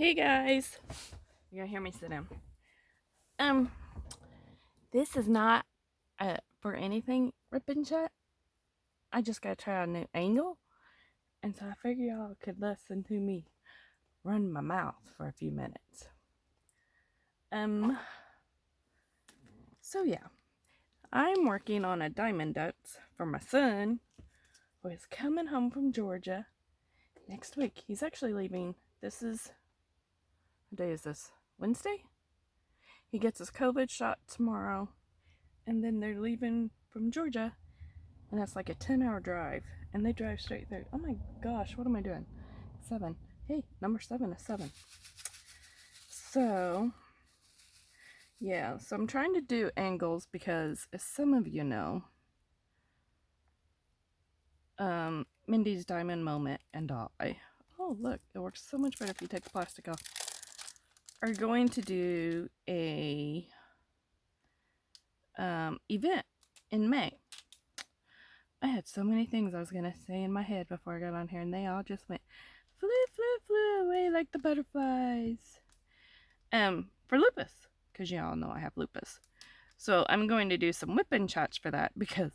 Hey guys, you're gonna hear me sit down. Um, this is not for anything rip and shut. I just gotta try a new angle, and so I figure y'all could listen to me run my mouth for a few minutes. So yeah, I'm working on a diamond ducks for my son, who is coming home from Georgia next week. He's actually leaving. What day is this? Wednesday? He gets his COVID shot tomorrow, and then they're leaving from Georgia, and that's like a 10-hour drive, and they drive straight through. Oh my gosh, what am I doing? 7. Hey, number 7 is 7. So, yeah, so I'm trying to do angles because, as some of you know, Mindy's Diamond Moment and I, oh look, it works so much better if you take the plastic off, are going to do a event in May. I had so many things I was going to say in my head before I got on here, and they all just went flew, flew, flew away like the butterflies. For lupus, because y'all know I have lupus. So I'm going to do some whipping chats for that, because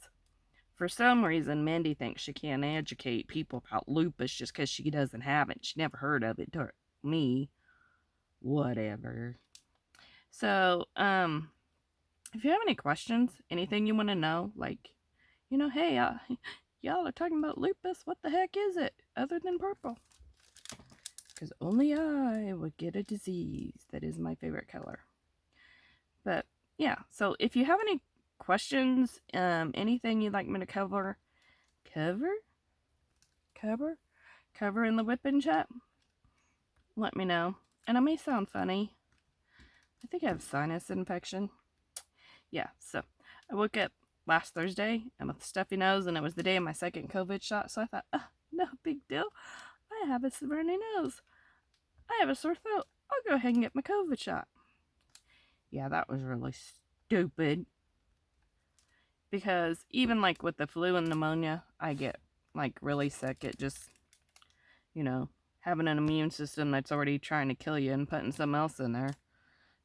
for some reason Mindy thinks she can't educate people about lupus just because she doesn't have it. She never heard of it to me. Whatever. So, if you have any questions, anything you want to know, like, hey, y'all are talking about lupus. What the heck is it other than purple? Because only I would get a disease that is my favorite color. But yeah, so if you have any questions, anything you'd like me to cover in the whipping chat, let me know. And I may sound funny. I think I have sinus infection. Yeah, so I woke up last Thursday and with a stuffy nose, and it was the day of my second COVID shot, so I thought, no big deal. I have a runny nose. I have a sore throat. I'll go ahead and get my COVID shot. Yeah, that was really stupid. Because even like with the flu and pneumonia, I get like really sick. It just, having an immune system that's already trying to kill you and putting something else in there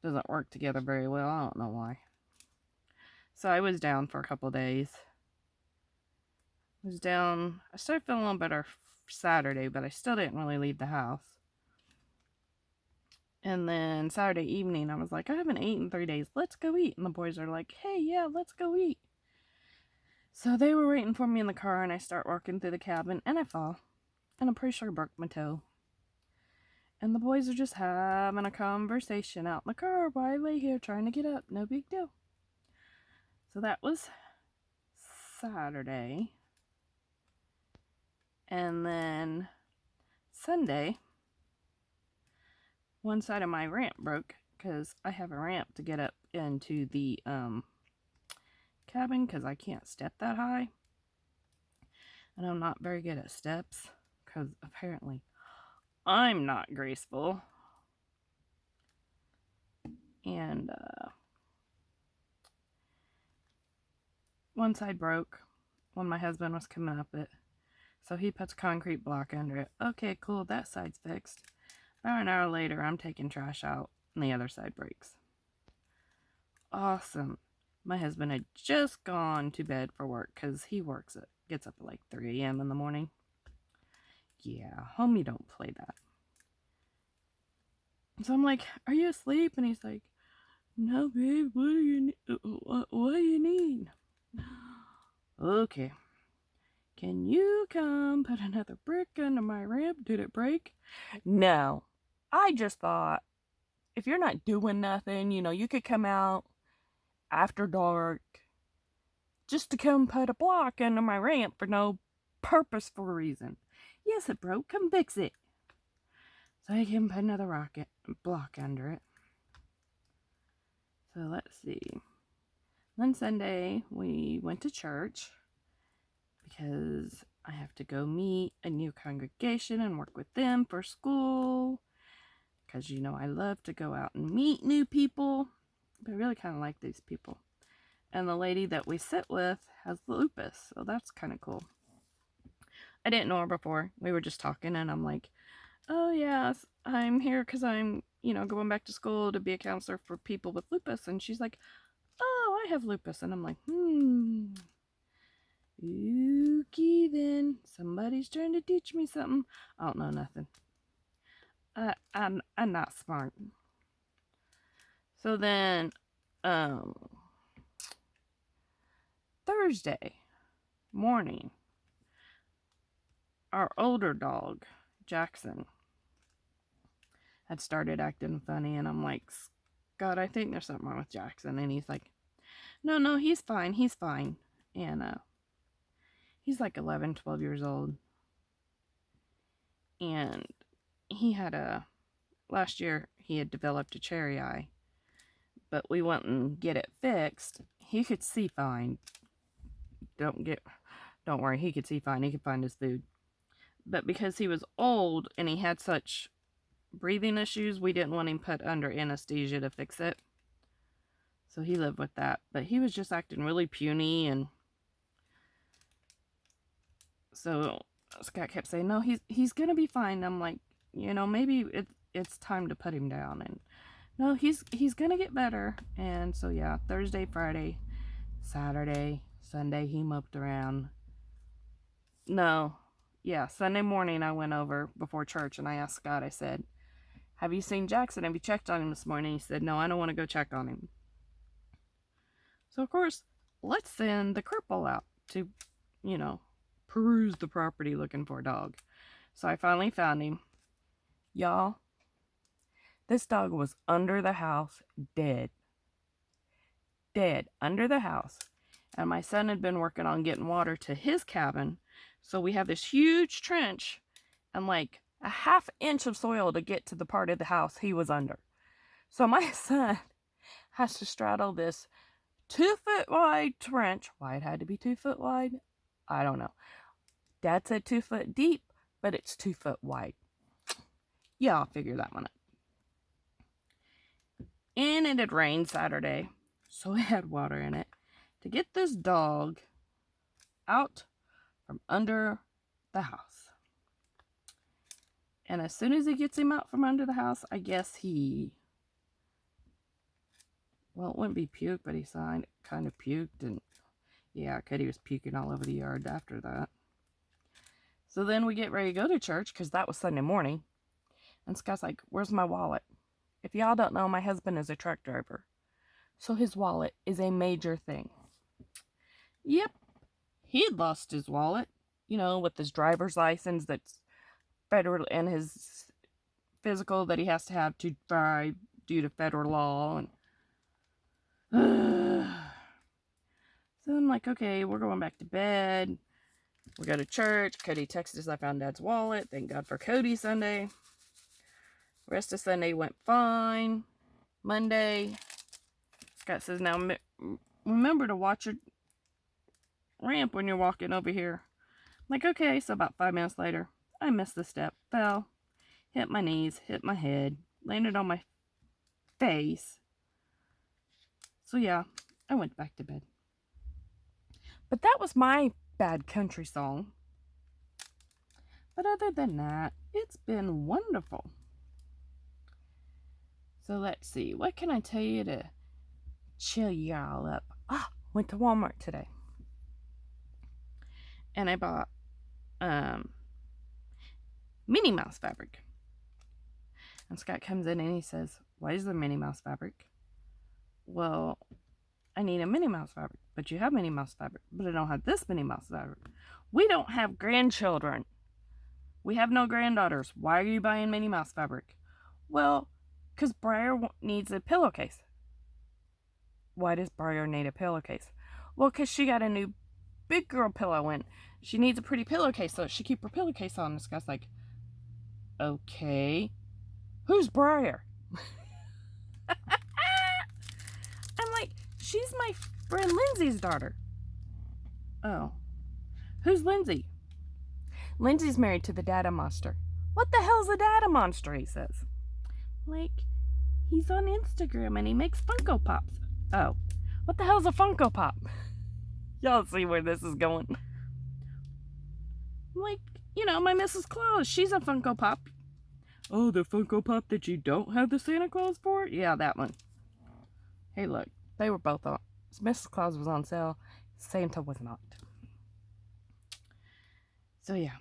doesn't work together very well. I don't know why. So I was down for a couple of days. I started feeling a little better Saturday, but I still didn't really leave the house. And then Saturday evening, I was like, I haven't eaten in 3 days. Let's go eat. And the boys are like, hey, yeah, let's go eat. So they were waiting for me in the car, and I start walking through the cabin, and I fall. And I'm pretty sure I broke my toe. And the boys are just having a conversation out in the car while I lay here trying to get up. No big deal. So that was Saturday. And then Sunday, one side of my ramp broke, because I have a ramp to get up into the cabin, because I can't step that high. And I'm not very good at steps, because apparently I'm not graceful. And one side broke when my husband was coming up it. So he puts a concrete block under it. Okay, cool, that side's fixed. About an hour later, I'm taking trash out, and the other side breaks. Awesome. My husband had just gone to bed for work, because he gets up at like 3 a.m. in the morning. Yeah, homie don't play that. So I'm like, are you asleep? And he's like, no, babe, what do you need? What do you need? Okay. Can you come put another brick under my ramp? Did it break? No. I just thought, if you're not doing nothing, you could come out after dark just to come put a block under my ramp for no purposeful reason. Yes, it broke. Come fix it. So I can put another block under it. So let's see. Then Sunday, we went to church, because I have to go meet a new congregation and work with them for school. Because, I love to go out and meet new people. But I really kind of like these people. And the lady that we sit with has lupus, so that's kind of cool. I didn't know her before. We were just talking, and I'm like, oh, yes, I'm here because I'm, going back to school to be a counselor for people with lupus. And she's like, oh, I have lupus. And I'm like, okay then. Somebody's trying to teach me something. I don't know nothing. I'm not smart. So then, Thursday morning, our older dog, Jackson, had started acting funny, and I'm like, God, I think there's something wrong with Jackson. And he's like, no, he's fine. And he's like 11, 12 years old. And he had last year he had developed a cherry eye, but we went and get it fixed. He could see fine. Don't worry, he could see fine. He could find his food. But because he was old and he had such breathing issues, we didn't want him put under anesthesia to fix it. So he lived with that. But he was just acting really puny, and so Scott kept saying, no, he's gonna be fine. I'm like, maybe it's time to put him down. And no, he's gonna get better. And so yeah, Thursday, Friday, Saturday, Sunday, he moped around. No, yeah, Sunday morning I went over before church and I asked Scott, I said, have you seen Jackson? Have you checked on him this morning? He said, no, I don't want to go check on him. So of course, let's send the cripple out to, peruse the property looking for a dog. So I finally found him. Y'all, this dog was under the house, dead. Dead, under the house. And my son had been working on getting water to his cabin. So we have this huge trench and like a ½ inch of soil to get to the part of the house he was under. So my son has to straddle this 2-foot wide trench. Why it had to be 2 foot wide, I don't know. Dad said 2 foot deep, but it's 2 foot wide. Yeah, I'll figure that one out. And it had rained Saturday, so it had water in it. To get this dog out from under the house. And as soon as he gets him out from under the house, I guess it wouldn't be puke, but he kind of puked. And yeah, Cuddy was puking all over the yard after that. So then we get ready to go to church, because that was Sunday morning. And Scott's like, where's my wallet? If y'all don't know, my husband is a truck driver. So his wallet is a major thing. Yep, he had lost his wallet, with his driver's license that's federal, and his physical that he has to have to drive due to federal law. And so I'm like, okay, we're going back to bed. We go to church. Cody texted us, I found Dad's wallet. Thank God for Cody Sunday. Rest of Sunday went fine. Monday, Scott says, now remember to watch your ramp when you're walking over here. I'm like, okay. So about 5 minutes later, I missed the step, fell, hit my knees, hit my head, landed on my face. So yeah, I went back to bed. But that was my bad country song. But other than that, it's been wonderful. So let's see, what can I tell you to chill y'all up? Went to Walmart today. And I bought Minnie Mouse fabric. And Scott comes in and he says, why is there Minnie Mouse fabric? Well, I need a Minnie Mouse fabric. But you have Minnie Mouse fabric. But I don't have this Minnie Mouse fabric. We don't have grandchildren. We have no granddaughters. Why are you buying Minnie Mouse fabric? Well, because Briar needs a pillowcase. Why does Briar need a pillowcase? Well, because she got a new big girl pillow and she needs a pretty pillowcase, so she keep her pillowcase on. This guy's like, okay, who's Briar? I'm like, she's my friend Lindsay's daughter. Oh, who's Lindsay? Lindsay's married to the Data Monster. What the hell's a Data Monster? He says. Like, he's on Instagram and he makes Funko Pops. Oh, what the hell's a Funko Pop? Y'all see where this is going. Like, my Mrs. Claus, she's a Funko Pop. Oh, the Funko Pop that you don't have the Santa Claus for? Yeah, that one. Hey, look, they were both on. Mrs. Claus was on sale. Santa was not. So yeah,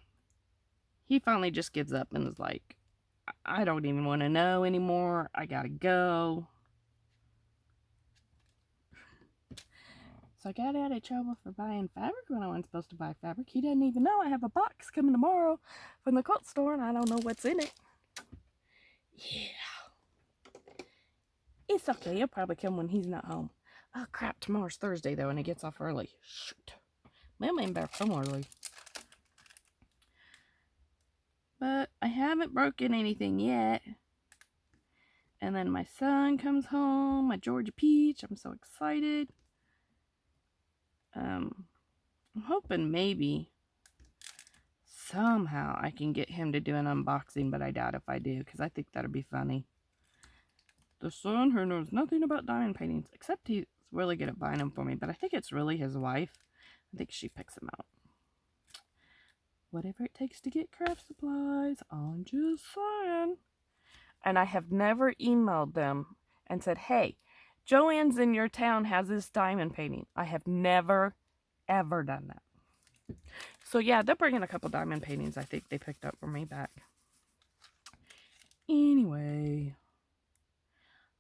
he finally just gives up and is like, I don't even want to know anymore. I gotta go. So I got out of trouble for buying fabric when I wasn't supposed to buy fabric. He doesn't even know I have a box coming tomorrow from the quilt store and I don't know what's in it. Yeah. It's okay. He'll probably come when he's not home. Oh crap, tomorrow's Thursday though and he gets off early. Shoot. Mailman better come early. But I haven't broken anything yet. And then my son comes home, my Georgia Peach. I'm so excited. I'm hoping maybe somehow I can get him to do an unboxing, but I doubt if I do, because I think that'd be funny. The son who knows nothing about diamond paintings, except he's really good at buying them for me, but I think it's really his wife. I think she picks them out. Whatever it takes to get craft supplies, I'm just saying. And I have never emailed them and said, hey, Joanne's in your town has this diamond painting. I have never, ever done that. So yeah, they're bringing a couple diamond paintings I think they picked up for me back. Anyway,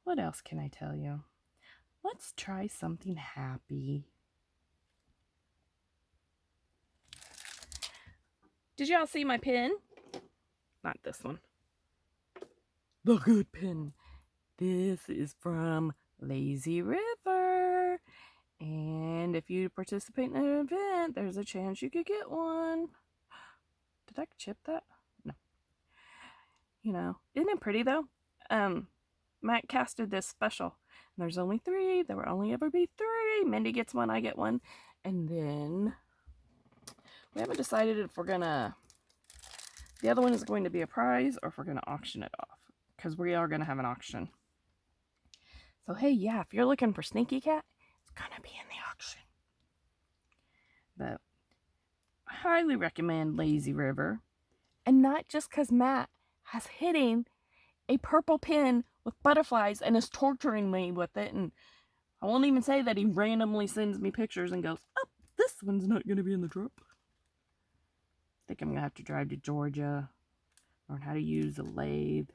what else can I tell you? Let's try something happy. Did y'all see my pin? Not this one. The good pin. This is from Lazy River. And if you participate in an event, there's a chance you could get one. Did I chip that? No. You know, isn't it pretty though? Matt casted this special. And there's only 3. There will only ever be 3. Mindy gets one, I get one. And then we haven't decided if we're gonna, the other one is going to be a prize or if we're gonna auction it off. Because we are gonna have an auction. So hey, yeah, if you're looking for Sneaky Cat, it's gonna be in the auction. But I highly recommend Lazy River. And not just because Matt has hitting a purple pin with butterflies and is torturing me with it. And I won't even say that he randomly sends me pictures and goes, oh, this one's not going to be in the drop. I think I'm going to have to drive to Georgia, learn how to use a lathe,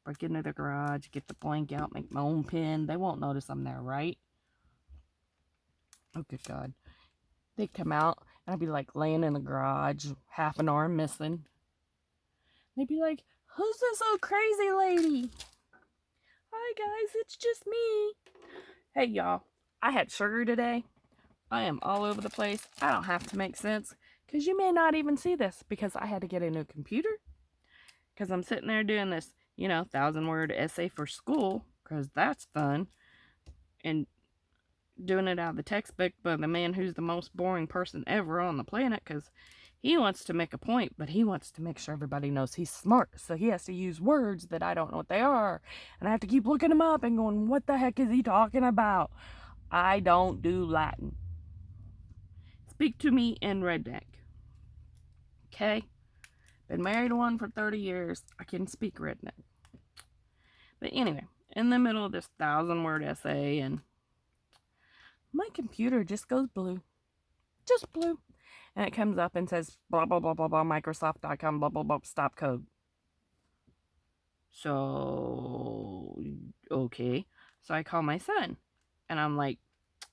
break into the garage, get the blank out, make my own pin. They won't notice I'm there, right? Oh, good God. They'd come out and I'd be like laying in the garage, half an arm missing. They'd be like, who's this old crazy lady? Hi guys, it's just me. Hey y'all, I had sugar today. I am all over the place. I don't have to make sense because you may not even see this because I had to get a new computer because I'm sitting there doing this, 1,000-word essay for school because that's fun, and doing it out of the textbook by the man who's the most boring person ever on the planet because he wants to make a point, but he wants to make sure everybody knows he's smart. So he has to use words that I don't know what they are. And I have to keep looking them up and going, what the heck is he talking about? I don't do Latin. Speak to me in redneck. Okay? Been married to one for 30 years. I can speak redneck. But anyway, in the middle of this 1,000-word essay, and my computer just goes blue. Just blue. And it comes up and says, blah, blah, blah, blah, blah, Microsoft.com, blah, blah, blah, stop code. So, okay. So I call my son. And I'm like,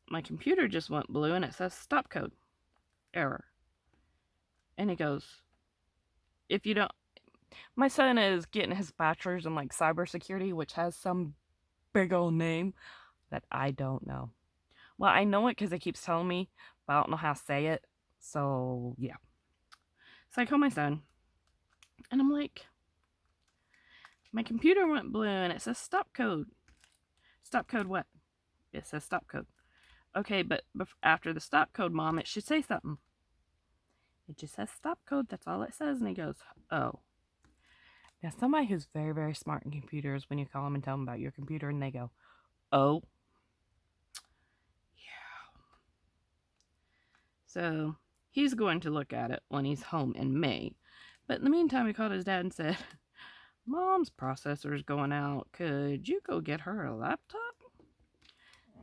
my computer just went blue and it says stop code. Error. And he goes, if you don't... My son is getting his bachelor's in like cybersecurity, which has some big old name that I don't know. Well, I know it because it keeps telling me, but I don't know how to say it. So, yeah. So I call my son, and I'm like, my computer went blue, and it says stop code. Stop code what? It says stop code. Okay, but after the stop code, Mom, it should say something. It just says stop code. That's all it says. And he goes, oh. Now, somebody who's very, very smart in computers, when you call them and tell them about your computer, and they go, oh. Yeah. So he's going to look at it when he's home in May. But in the meantime, he called his dad and said, Mom's processor's going out. Could you go get her a laptop?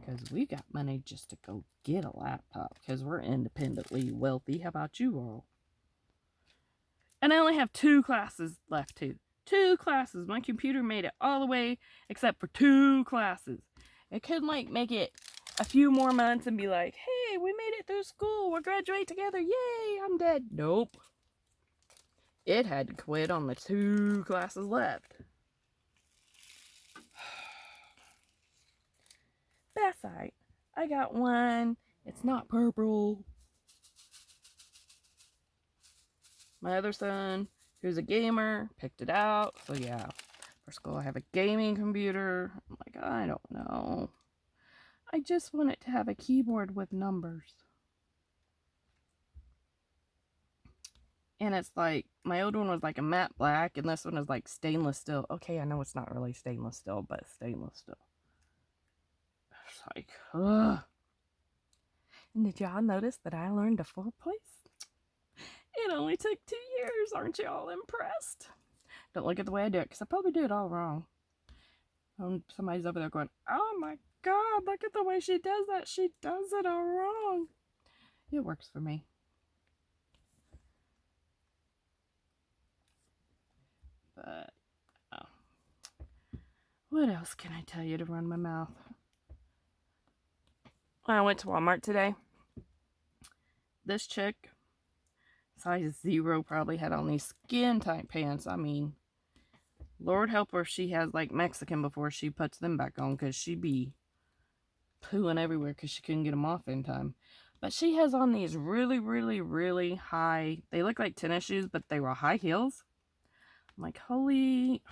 Because we got money just to go get a laptop because we're independently wealthy. How about you all? And I only have 2 classes left too. 2 classes. My computer made it all the way except for 2 classes. It could like make it a few more months and be like, hey, we made it through school. We'll graduate together. Yay, I'm dead. Nope. It had to quit on the 2 classes left. Bassite. I got one. It's not purple. My other son, who's a gamer, picked it out. So yeah, for school I have a gaming computer. I'm like, I don't know. I just want it to have a keyboard with numbers. And it's like, my old one was like a matte black, and this one is like stainless steel. Okay, I know it's not really stainless steel, but stainless steel. It's like, ugh. And did y'all notice that I learned to four-place? It only took 2 years. Aren't y'all impressed? Don't look at the way I do it, because I probably do it all wrong. Somebody's over there going, oh my God, look at the way she does that. She does it all wrong. It works for me. But, oh. What else can I tell you to run my mouth? I went to Walmart today. This chick, size 0, probably had on these skin tight pants. I mean, Lord help her if she has like Mexican before she puts them back on, because she'd be pooing everywhere because she couldn't get them off in time. But she has on these really, really, really high, they look like tennis shoes, but they were high heels. I'm like, holy,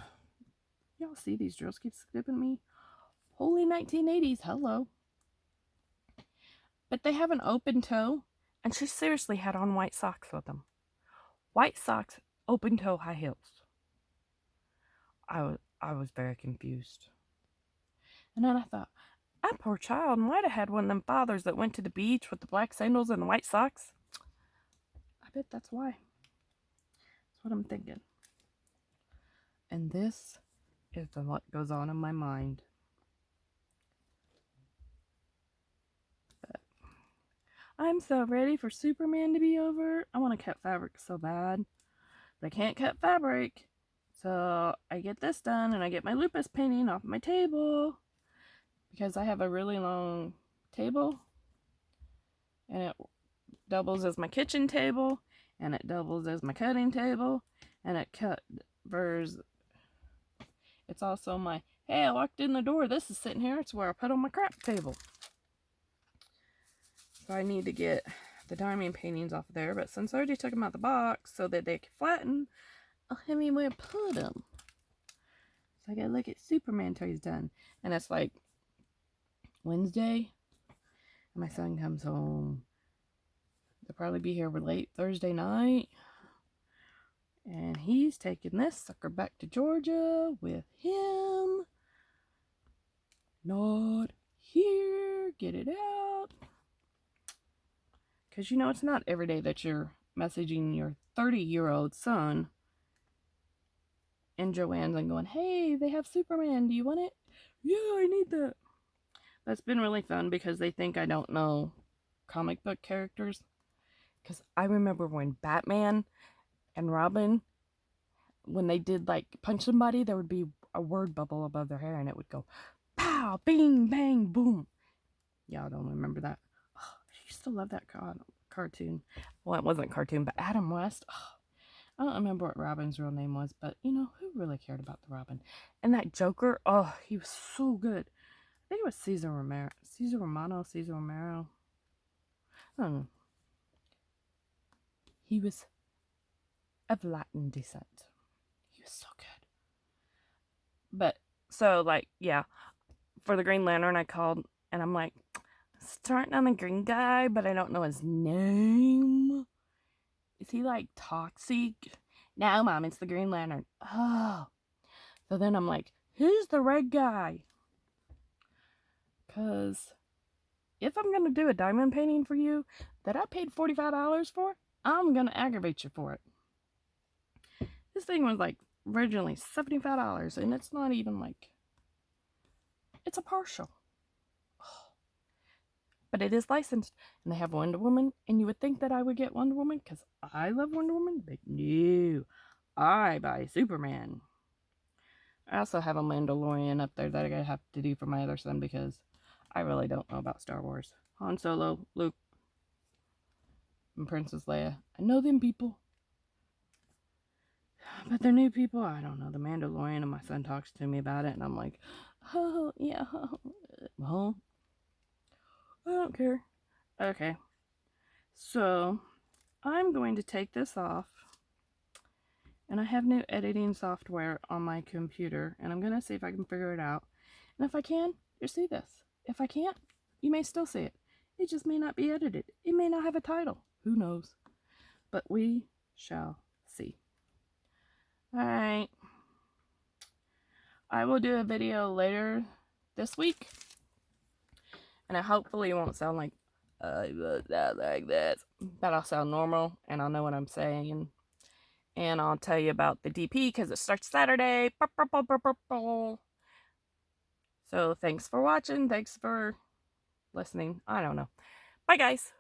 y'all see these drills keep skipping me? Holy 1980s, hello. But they have an open toe, and she seriously had on white socks with them. White socks, open toe, high heels. I was very confused. And then I thought, that poor child might have had one of them fathers that went to the beach with the black sandals and the white socks. I bet that's why. That's what I'm thinking. And this is what goes on in my mind. But I'm so ready for Superman to be over. I want to cut fabric so bad, but I can't cut fabric. So I get this done, and I get my lupus painting off my table, because I have a really long table, and it doubles as my kitchen table, and it doubles as my cutting table, and it covers. It's also my, hey, I walked in the door, this is sitting here, it's where I put on my crap table. So I need to get the diamond paintings off of there, but since I already took them out the box so that they can flatten, I'll have anywhere to put them. So I gotta look at Superman toys done. And it's like Wednesday, and my son comes home. They'll probably be here late Thursday night. And he's taking this sucker back to Georgia with him. Not here. Get it out. Because you know it's not every day that you're messaging your 30-year-old son in Joann's and going, hey, they have Superman. Do you want it? Yeah, I need that. That's been really fun because they think I don't know comic book characters. Because I remember when Batman and Robin, when they did like punch somebody, there would be a word bubble above their hair and it would go pow, bing, bang, boom. Y'all don't remember that. Oh, I used to love that cartoon. Well, it wasn't a cartoon, but Adam West. Oh, I don't remember what Robin's real name was, but you know, who really cared about the Robin? And that Joker, oh, he was so good. I think it was Cesar Romero. I don't know. He was of Latin descent. He was so good. But, so, like, yeah, for the Green Lantern, I called, and I'm like, starting on the green guy, but I don't know his name. Is he, like, toxic? No, Mom, it's the Green Lantern. Oh. So then I'm like, who's the red guy? Because if I'm going to do a diamond painting for you that I paid $45 for, I'm going to aggravate you for it. This thing was like originally $75, and it's not even like, it's a partial. But it is licensed, and they have Wonder Woman, and you would think that I would get Wonder Woman because I love Wonder Woman, but no, I buy Superman. I also have a Mandalorian up there that I have to do for my other son because I really don't know about Star Wars. Han Solo, Luke, and Princess Leia. I know them people. But they're new people. I don't know. The Mandalorian, and my son talks to me about it, and I'm like, oh, yeah. Well, I don't care. Okay. So, I'm going to take this off. And I have new editing software on my computer, and I'm going to see if I can figure it out. And if I can, you'll see this. If I can't, you may still see it. It just may not be edited. It may not have a title. Who knows? But we shall see. Alright. I will do a video later this week. And I hopefully won't sound like this. But I'll sound normal, and I'll know what I'm saying. And I'll tell you about the DP because it starts Saturday. So thanks for watching. Thanks for listening. I don't know. Bye, guys.